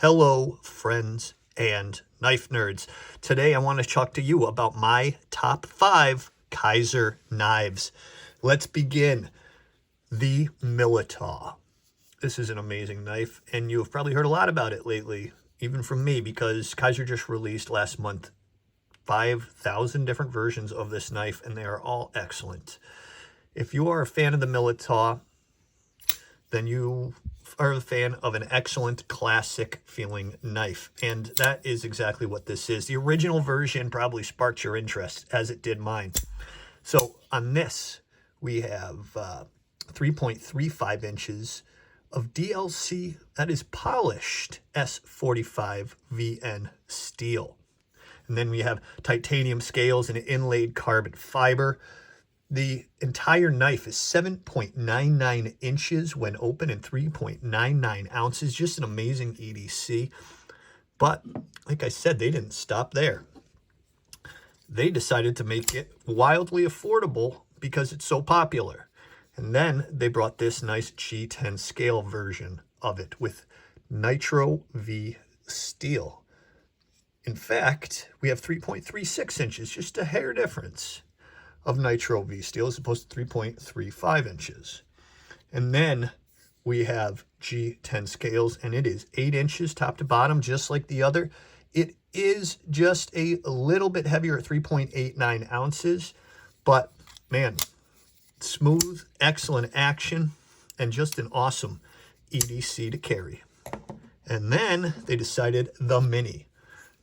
Hello, friends and knife nerds. Today I want to talk to you about my top 5 Kizer knives. Let's begin. The Militaw. This is an amazing knife, and you've probably heard a lot about it lately, even from me, because Kizer just released last month 5,000 different versions of this knife, and they are all excellent. If you are a fan of the Militaw, then you are a fan of an excellent classic feeling knife. And that is exactly what this is. The original version probably sparked your interest, as it did mine. So on this, we have 3.35 inches of DLC, that is polished S45 VN steel. And then we have titanium scales and inlaid carbon fiber. The entire knife is 7.99 inches when open and 3.99 ounces. Just an amazing EDC. But like I said, they didn't stop there. They decided to make it wildly affordable because it's so popular. And then they brought this nice G10 scale version of it with Nitro V steel. In fact, we have 3.36 inches, just a hair difference of Nitro V steel as opposed to 3.35 inches. And then we have G10 scales, and it is 8 inches top to bottom, just like the other. It is just a little bit heavier at 3.89 ounces, but man, smooth, excellent action, and just an awesome EDC to carry. And then they decided the Mini.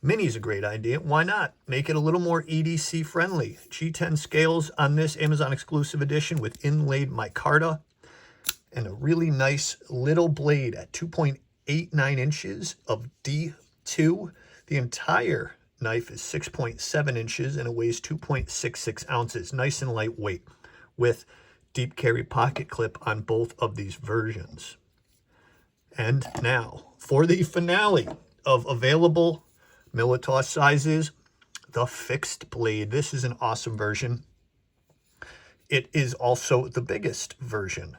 Mini is a great idea. Why not? Make it a little more EDC friendly. G10 scales on this Amazon exclusive edition with inlaid micarta and a really nice little blade at 2.89 inches of D2. The entire knife is 6.7 inches and it weighs 2.66 ounces. Nice and lightweight with deep carry pocket clip on both of these versions. And now for the finale of available Militaw sizes, the fixed blade. This is an awesome version. It is also the biggest version.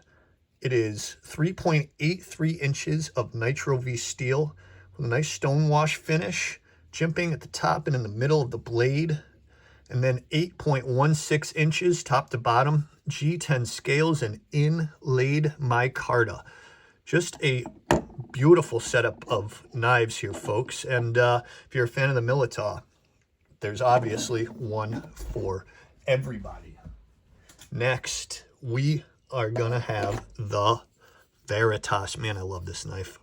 It is 3.83 inches of Nitro V steel with a nice stonewash finish, jimping at the top and in the middle of the blade. And then 8.16 inches top to bottom, G10 scales and inlaid micarta. Just a beautiful setup of knives here, folks. And if you're a fan of the Militaw, there's obviously one for everybody. Next, we are gonna have the Veritas. Man, I love this knife.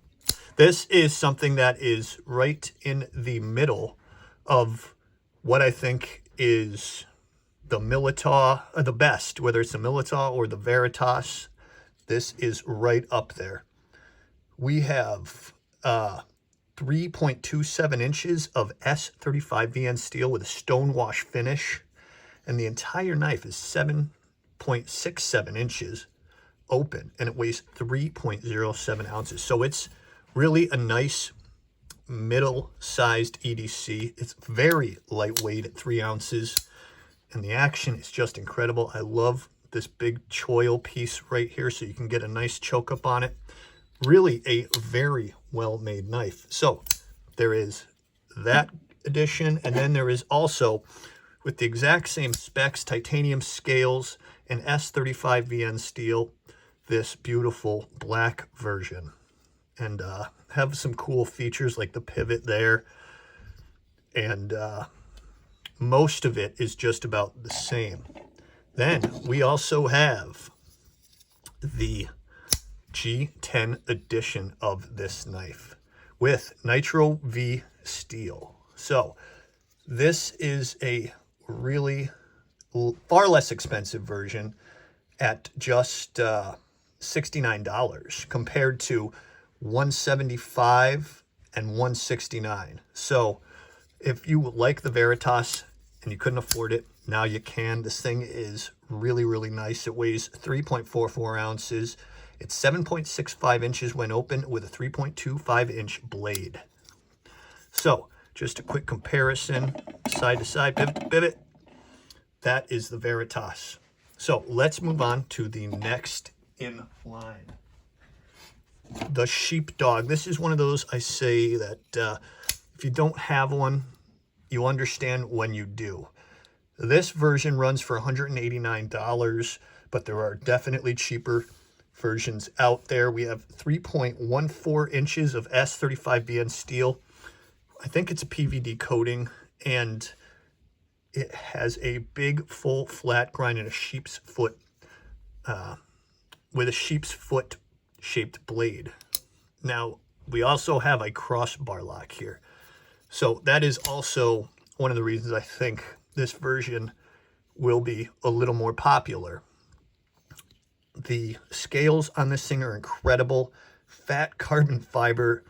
This is something that is right in the middle of what I think is the Militaw, the best, whether it's the Militaw or the Veritas. This is right up there. We have 3.27 inches of S35 VN steel with a stonewash finish, and the entire knife is 7.67 inches open, and it weighs 3.07 ounces. So it's really a nice middle-sized EDC. It's very lightweight at 3 ounces, and the action is just incredible. I love this big choil piece right here, so you can get a nice choke up on it. Really a very well-made knife. So there is that edition, and then there is also, with the exact same specs, titanium scales and S35 VN steel, this beautiful black version. And have some cool features like the pivot there. And most of it is just about the same. Then we also have the G10 edition of this knife with Nitro V steel. So this is a really far less expensive version at just $69 compared to $175 and $169. So if you like the Veritas and you couldn't afford it, now you can. This thing is really, really nice. It weighs 3.44 ounces. It's 7.65 inches when open with a 3.25 inch blade. So just a quick comparison, side to side, pivot to pivot. That is the Veritas. So let's move on to the next in line. the sheepdog. This is one of those I say that if you don't have one, you understand when you do. This version runs for $189, but there are definitely cheaper versions out there. We have 3.14 inches of S35BN steel. I think it's a PVD coating, and it has a big, full, flat grind and a sheep's foot, with a sheep's foot shaped blade. Now, we also have a crossbar lock here. So that is also one of the reasons I think this version will be a little more popular. The scales on this thing are incredible. Fat carbon fiber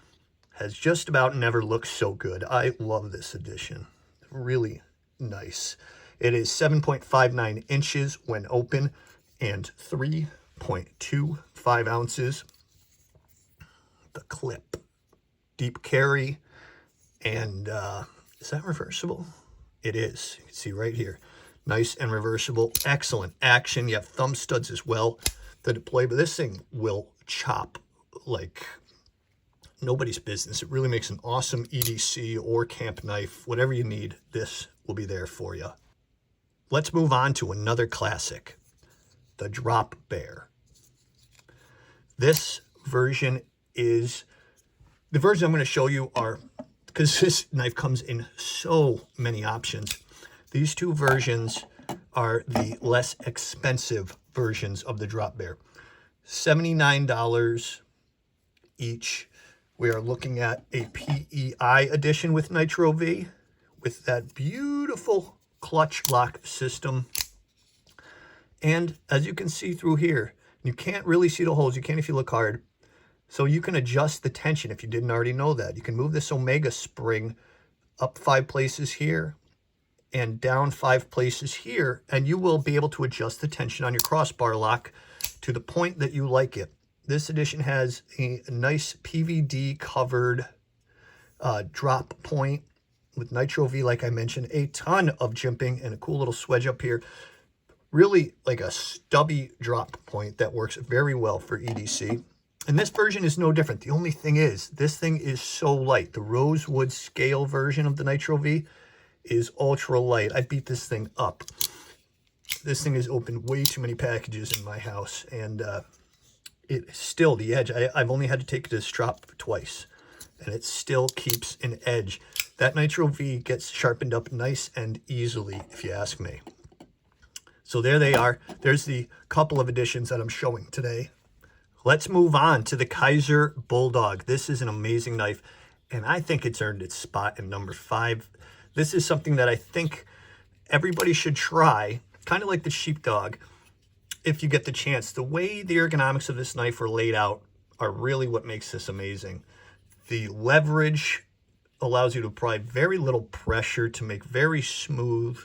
has just about never looked so good. I love this edition. Really nice. It is 7.59 inches when open and 3.25 ounces. The clip. Deep carry. And is that reversible? It is. You can see right here. Nice and reversible. Excellent action. You have thumb studs as well to deploy, but this thing will chop like nobody's business. It really makes an awesome EDC or camp knife. Whatever you need, this will be there for you. Let's move on to another classic, the Drop Bear. This version is, the version I'm going to show you are, because this knife comes in so many options, these two versions are the less expensive versions of the Drop Bear. $79 each. We are looking at a PEI edition with Nitro V, with that beautiful clutch lock system. And as you can see through here, you can't really see the holes. You can if you look hard. So you can adjust the tension if you didn't already know that. You can move this Omega spring up 5 places here and down 5 places here, and you will be able to adjust the tension on your crossbar lock to the point that you like it. This edition has a nice PVD covered drop point with Nitro V, like I mentioned, a ton of jimping and a cool little swedge up here. Really like a stubby drop point that works very well for EDC. And this version is no different. The only thing is, this thing is so light. The rosewood scale version of the Nitro V is ultra light. I beat this thing up. This thing has opened way too many packages in my house, and it's still the edge. I've only had to take this drop twice, and it still keeps an edge. That Nitro V gets sharpened up nice and easily, if you ask me. So there they are. There's the couple of editions that I'm showing today. Let's move on to the Kizer Bulldog. This is an amazing knife, and I think it's earned its spot in number 5. This is something that I think everybody should try, kind of like the sheepdog, if you get the chance. The way the ergonomics of this knife are laid out are really what makes this amazing. The leverage allows you to apply very little pressure to make very smooth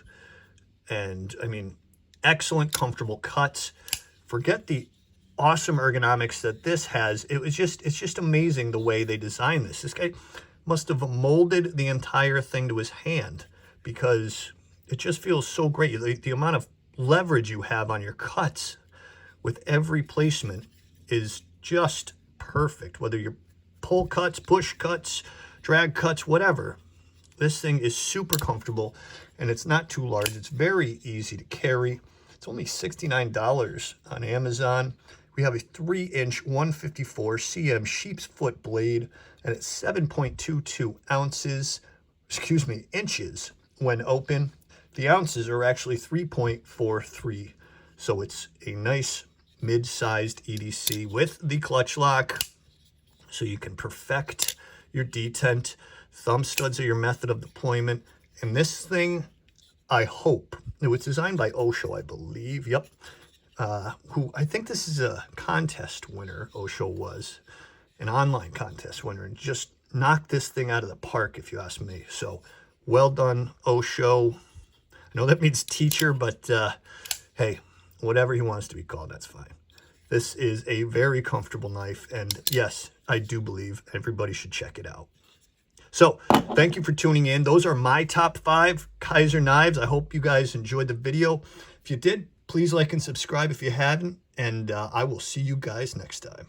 and, I mean, excellent, comfortable cuts. Forget the awesome ergonomics that this has. It's just amazing the way they designed this. This guy must have molded the entire thing to his hand, because it just feels so great. The amount of leverage you have on your cuts with every placement is just perfect. Whether you're pull cuts, push cuts, drag cuts, whatever. This thing is super comfortable, and it's not too large. It's very easy to carry. It's only $69 on Amazon. We have a 3-inch 154 cm sheep's foot blade, and it's 7.22 ounces, inches when open. The ounces are actually 3.43, so it's a nice mid-sized EDC with the clutch lock, so you can perfect your detent. Thumb studs are your method of deployment, and this thing, I hope, it was designed by Osho, I believe, yep, who I think this is a contest winner. Osho was an online contest winner and just knocked this thing out of the park, if you ask me. So well done, Osho. I know that means teacher, but hey, whatever he wants to be called, that's fine. This is a very comfortable knife, and yes, I do believe everybody should check it out. So thank you for tuning in. Those are my top 5 Kizer knives. I hope you guys enjoyed the video. If you did, please like and subscribe if you haven't, and I will see you guys next time.